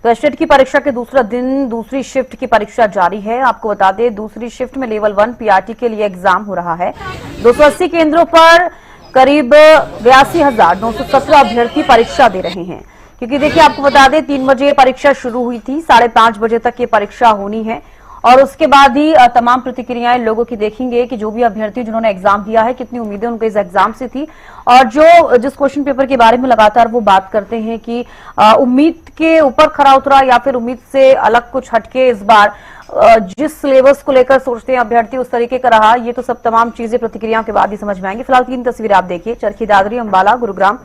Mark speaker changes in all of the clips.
Speaker 1: तो एस्टेट की परीक्षा के दूसरा दिन दूसरी शिफ्ट की परीक्षा जारी है। आपको बता दें, दूसरी शिफ्ट में लेवल 1 पीआरटी के लिए एग्जाम हो रहा है। 280 केंद्रों पर करीब 82,917 अभ्यर्थी परीक्षा दे रहे हैं। क्योंकि देखिए, आपको बता दें 3 बजे परीक्षा शुरू हुई थी, 5:30 बजे तक ये परीक्षा होनी है और उसके बाद ही तमाम प्रतिक्रियाएं लोगों की देखेंगे कि जो भी अभ्यर्थी जिन्होंने एग्जाम दिया है, कितनी उम्मीदें उनको इस एग्जाम से थी और जिस क्वेश्चन पेपर के बारे में लगातार वो बात करते हैं कि उम्मीद के ऊपर खरा उतरा या फिर उम्मीद से अलग कुछ हटके इस बार जिस सिलेबस को लेकर सोचते हैं अभ्यर्थी उस तरीके का रहा। ये तो सब तमाम चीजें प्रतिक्रियाओं के बाद ही समझ में आएंगी। फिलहाल 3 तस्वीरें आप देखिए, चरखी दादरी, अंबाला, गुरुग्राम।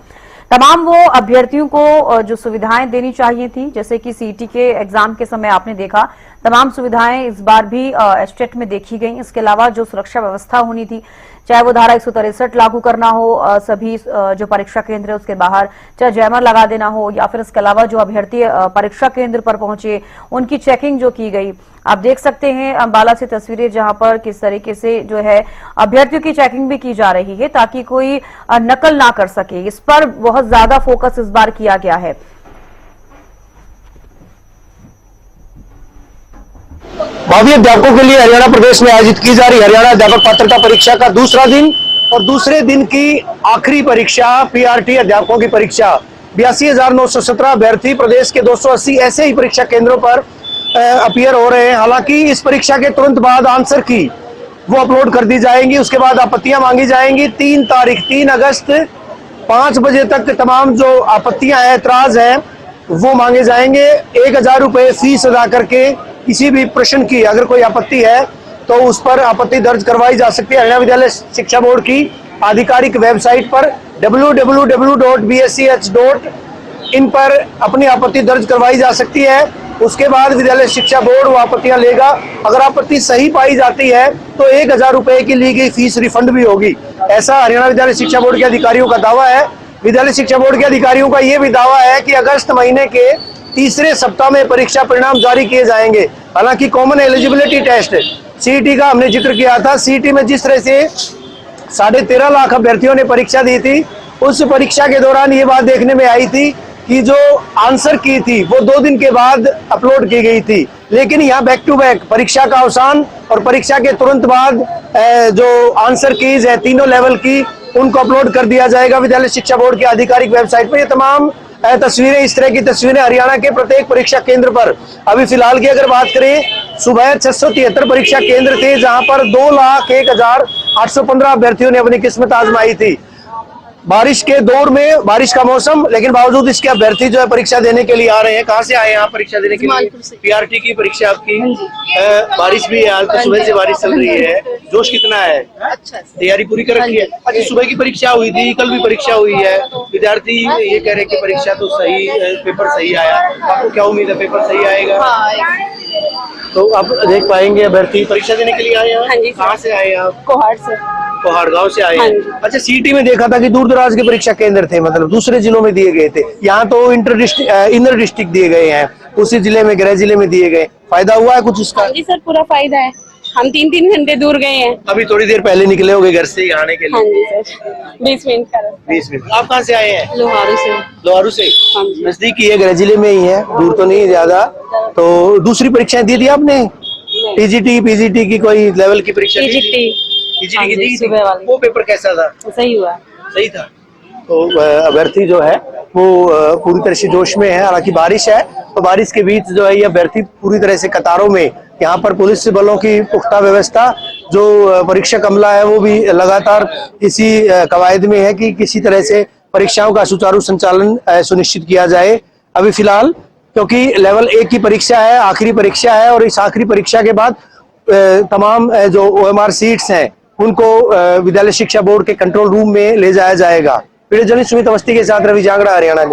Speaker 1: तमाम वो अभ्यर्थियों को जो सुविधाएं देनी चाहिए थी, जैसे कि सीईटी के एग्जाम के समय आपने देखा, तमाम सुविधाएं इस बार भी एस्टेट में देखी गई। इसके अलावा जो सुरक्षा व्यवस्था होनी थी, चाहे वो धारा 163 लागू करना हो सभी जो परीक्षा केंद्र है उसके बाहर, चाहे जैमर लगा देना हो या फिर इसके अलावा जो अभ्यर्थी परीक्षा केंद्र पर पहुंचे उनकी चेकिंग जो की गई। आप देख सकते हैं अंबाला से तस्वीरें, जहां पर किस तरीके से जो है अभ्यर्थियों की चेकिंग भी की जा रही है ताकि कोई नकल ना कर सके। इस पर बहुत ज्यादा फोकस इस बार किया गया है।
Speaker 2: भावी अध्यापकों के लिए हरियाणा प्रदेश में आयोजित की जा रही हरियाणा अध्यापक पात्रता परीक्षा का दूसरा दिन और दूसरे दिन की आखिरी परीक्षा पीआरटी अध्यापकों की परीक्षा। 82,917 अभ्यर्थी प्रदेश के 280 ऐसे ही परीक्षा केंद्रों पर अपीयर हो रहे हैं। हालांकि इस परीक्षा के तुरंत बाद आंसर की वो अपलोड कर दी जाएंगी, उसके बाद आपत्तियां मांगी जाएंगी। 3 अगस्त 5 बजे तक तमाम जो आपत्तियां हैं, एतराज हैं, वो मांगे जाएंगे। 1,000 रुपए फीस अदा करके किसी भी प्रश्न की अगर कोई आपत्ति है तो उस पर आपत्ति दर्ज करवाई जा सकती है। हरियाणा विद्यालय शिक्षा बोर्ड की आधिकारिक वेबसाइट पर www.bsch.in पर अपनी आपत्ति दर्ज करवाई जा सकती है। उसके बाद विद्यालय शिक्षा बोर्ड वो आपत्तियां लेगा। अगर आपत्ति सही पाई जाती है तो 1,000 रुपए की ली गई फीस रिफंड भी होगी, ऐसा हरियाणा विद्यालय शिक्षा बोर्ड के अधिकारियों का दावा है। विद्यालय शिक्षा बोर्ड के अधिकारियों का यह भी दावा है कि अगस्त महीने के तीसरे सप्ताह में परीक्षा परिणाम जारी किए जाएंगे। हालांकि कॉमन एलिजिबिलिटी टेस्ट सीईटी का हमने जिक्र किया था। सीईटी में जिस तरह से 13.5 लाख अभ्यर्थियों ने परीक्षा दी थी, उस परीक्षा के दौरान ये बात देखने में आई थी कि जो आंसर की थी वो 2 दिन के बाद अपलोड की गई थी। लेकिन यहाँ बैक टू बैक परीक्षा का अवसान और परीक्षा के तुरंत बाद जो आंसर कीज है तीनों लेवल की, उनको अपलोड कर दिया जाएगा विद्यालय शिक्षा बोर्ड की आधिकारिक वेबसाइट पर। ये तमाम तस्वीरें, इस तरह की तस्वीरें हरियाणा के प्रत्येक परीक्षा केंद्र पर अभी फिलहाल की अगर बात करें, सुबह 673 परीक्षा केंद्र थे जहां पर 2,01,815 अभ्यर्थियों ने अपनी किस्मत आजमाई थी। बारिश के दौर में, बारिश का मौसम, लेकिन बावजूद इसके अभ्यर्थी जो है परीक्षा देने के लिए आ रहे हैं। कहाँ से आए हैं आप परीक्षा देने के लिए? पीआरटी की परीक्षा आपकी। बारिश भी है, आज तो सुबह से बारिश चल रही है, जोश कितना है? अच्छा, तैयारी पूरी कर रखी है? अच्छा, सुबह की परीक्षा हुई थी, कल भी परीक्षा हुई है, विद्यार्थी ये कह रहे हैं कि परीक्षा तो सही, पेपर सही आया। आपको क्या उम्मीद है पेपर सही आएगा? तो आप देख पाएंगे अभ्यर्थी परीक्षा देने के लिए आए हैं। कहाँ से आए हैं आप? कोहाड़ से, कोहाड़ गाँव से आए हैं। अच्छा, सीईटी में देखा था कि दूर दराज के परीक्षा केंद्र थे, मतलब दूसरे जिलों में दिए गए थे, यहाँ तो इनर डिस्ट्रिक्ट दिए गए हैं, उसी जिले में, गृह जिले में दिए गए। फायदा हुआ है कुछ इसका?
Speaker 3: जी सर, पूरा फायदा है। हम 3 घंटे दूर गए हैं।
Speaker 2: अभी थोड़ी देर पहले निकले होंगे घर से आने के लिए?
Speaker 3: हाँ जी सर, 20 मिनट का।
Speaker 2: 20 मिनट। आप कहाँ से आए हैं?
Speaker 3: लोहारू से।
Speaker 2: लोहारू से? नजदीक ही है, गृह जिले में ही है, दूर तो नहीं ज्यादा। तो दूसरी परीक्षाएं दी थी आपने? टीजीटी, पीजीटी की कोई लेवल की परीक्षा? पीजीटी की दी थी। वो पेपर कैसा था?
Speaker 3: सही हुआ।
Speaker 2: सही था। तो अभ्यर्थी जो है वो पूरी तरह से जोश में है। हालांकि बारिश है, तो बारिश के बीच जो है ये अभ्यर्थी पूरी तरह से कतारों में, यहाँ पर पुलिस बलों की पुख्ता व्यवस्था, जो परीक्षक अमला है वो भी लगातार इसी कवायद में है कि किसी तरह से परीक्षाओं का सुचारू संचालन सुनिश्चित किया जाए। अभी फिलहाल क्योंकि लेवल 1 की परीक्षा है, आखिरी परीक्षा है, और इस आखिरी परीक्षा के बाद तमाम जो OMR सीट्स हैं उनको विद्यालय शिक्षा बोर्ड के कंट्रोल रूम में ले जाया जाएगा। वीडियो जर्नलिस्ट सुमित अवस्थी के साथ रवि जांगड़ा, हरियाणा।